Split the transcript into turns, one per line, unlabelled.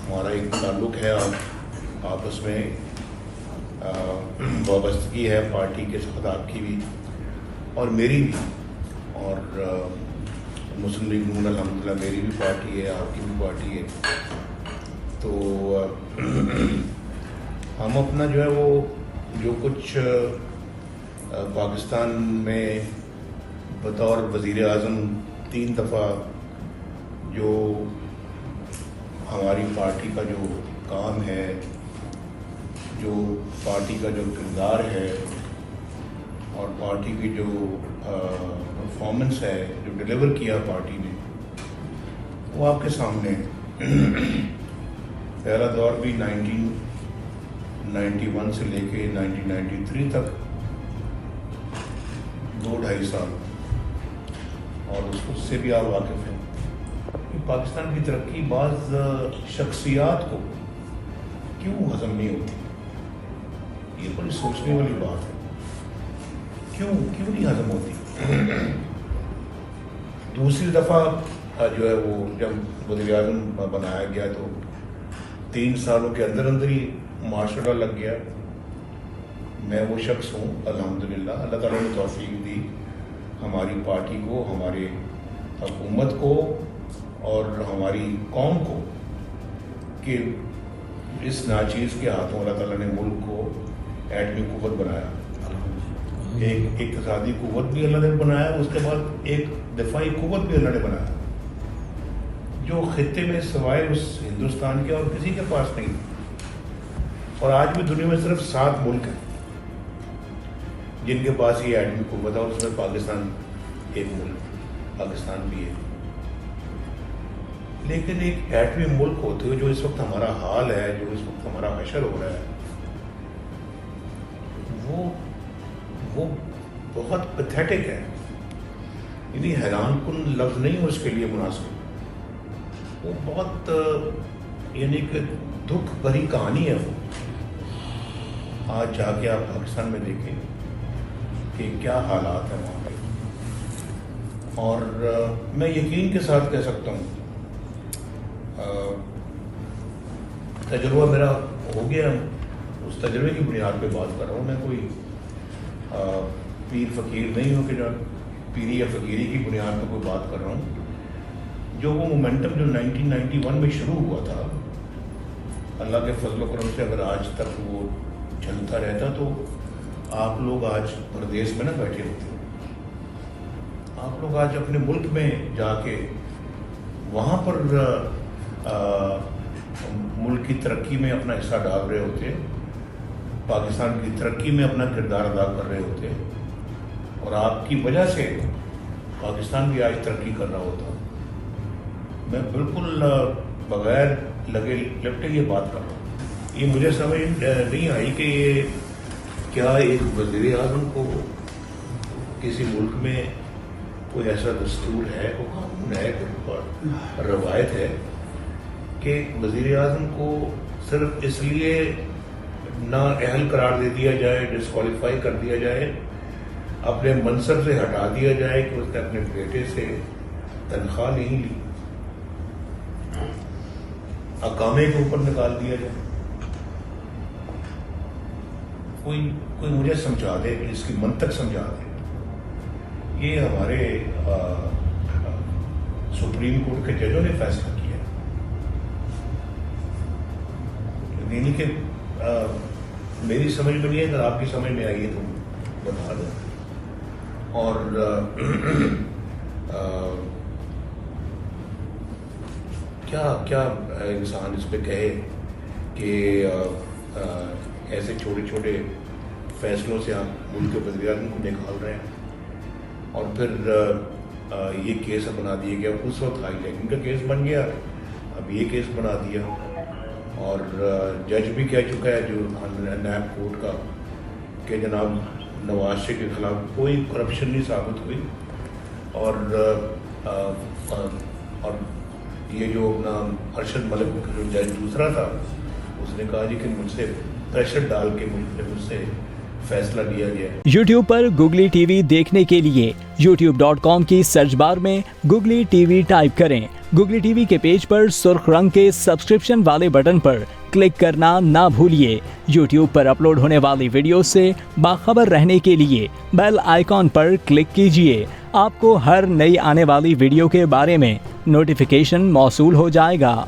हमारा एक ताल्लुक़ है आपस में, वाबस्तगी है पार्टी के साथ आपकी भी और मेरी भी, और मुस्लिम लीग नून अल्हम्दुलिल्लाह मेरी भी पार्टी है, आपकी भी पार्टी है। तो हम अपना जो है वो जो कुछ पाकिस्तान में बतौर वज़ीर आज़म 3 दफ़ा जो हमारी पार्टी का जो काम है, जो पार्टी का जो किरदार है और पार्टी की जो परफॉर्मेंस है, जो डिलीवर किया पार्टी ने, वो आपके सामने पहला दौर भी 1991 से लेके 1993 तक 2-2.5 साल, और उससे भी आप वाकिफ़ हैं कि पाकिस्तान की तरक्की बाज़ शख्सियात को क्यों हज़म नहीं होती। ये बड़ी सोचने वाली बात है, क्यों नहीं हज़म होती। दूसरी दफ़ा जो है वो जब वज़ीर आज़म बनाया गया तो 3 सालों के अंदर अंदर ही मार्शल लग गया। मैं वो शख्स हूँ अल्हम्दुलिल्लाह, अल्लाह ताला ने तौफीक दी हमारी पार्टी को, हमारे हुकूमत को और हमारी कौम को कि इस नाचीज़ के हाथों अल्लाह ताला ने मुल्क को एटमी कुव्वत बनाया, एक इक़्तिसादी कुव्वत भी अल्लाह ने बनाया, उसके बाद एक दिफाई कुव्वत भी अल्लाह ने बनाया जो खित्ते में सिवाय उस हिंदुस्तान के और किसी के पास नहीं। और आज भी दुनिया में सिर्फ 7 मुल्क हैं जिनके पास ये एटमी कुव्वत है, और उसमें पाकिस्तान एक मुल्क पाकिस्तान भी है। लेकिन एक एटमी मुल्क होते हुए जो इस वक्त हमारा हाल है, जो इस वक्त हमारा हशर हो रहा है, वो बहुत पैथेटिक है। यानी हैरानकुन लफ्ज़ नहीं है उसके लिए मुनासिब, वो बहुत यानी कि दुख भरी कहानी है। वो आज जाके आप पाकिस्तान में देखें कि क्या हालात हैं वहाँ पे, और मैं यकीन के साथ कह सकता हूँ, तजुर्बा मेरा हो गया, उस तजुर्बे की बुनियाद पे बात कर रहा हूँ। मैं कोई पीर फ़कीर नहीं हूँ कि जो पीरी या फ़कीरी की बुनियाद पर कोई बात कर रहा हूँ। जो वो मोमेंटम जो 1991 में शुरू हुआ था, अल्लाह के फजल करम से अगर आज तक वो चलता रहता तो आप लोग आज प्रदेश में ना बैठे होते, आप लोग आज अपने मुल्क में जाके वहाँ पर मुल्क की तरक्की में अपना हिस्सा डाल रहे होते, पाकिस्तान की तरक्की में अपना किरदार अदा कर रहे होते, और आपकी वजह से पाकिस्तान भी आज तरक्की कर रहा होता। मैं बिल्कुल बगैर लगे लिपटे ये बात कर रहा हूँ। ये मुझे समझ नहीं आई कि ये क्या एक वज़ीर आज़म को किसी मुल्क में कोई ऐसा दस्तूर है, कोई कानून है, कोई रवायत है कि वज़ीर आज़म को सिर्फ इसलिए ना अहल करार दे दिया जाए, डिस्क्वालीफाई कर दिया जाए, अपने मनसब से हटा दिया जाए कि उसने अपने बेटे से तनख्वाह नहीं ली, अकामे के ऊपर निकाल दिया जाए। कोई मुझे समझा दे, इसकी मंतक समझा दे। ये हमारे सुप्रीम कोर्ट के जजों ने फैसला किया, यानी कि मेरी समझ में नहीं है, अगर आपकी समझ में आई है तो बता दो। और क्या इंसान इस पे कहे कि ऐसे छोटे छोटे फैसलों से आप मुल्क के वज़ीर आज़म को निकाल रहे हैं, और फिर ये केस बना दिया गया। उस वक्त हाई जैकिंग का केस बन गया, अब ये केस बना दिया, और जज भी कह चुका है जो नैब कोर्ट का कि जनाब नवाज शरीफ के खिलाफ कोई करप्शन नहीं साबित हुई, और ये जो अपना अरशद मलिक जो जज दूसरा था, उसने कहा जी कि मुझसे प्रेशर डाल के मुझसे फैसला लिया गया।
YouTube पर Googly TV देखने के लिए youtube.com की सर्च बार में Googly TV टाइप करें गूगली टीवी के पेज पर सुर्ख रंग के सब्सक्रिप्शन वाले बटन पर क्लिक करना ना भूलिए। यूट्यूब पर अपलोड होने वाली वीडियो से बाखबर रहने के लिए बेल आइकॉन पर क्लिक कीजिए। आपको हर नई आने वाली वीडियो के बारे में नोटिफिकेशन मौसूल हो जाएगा।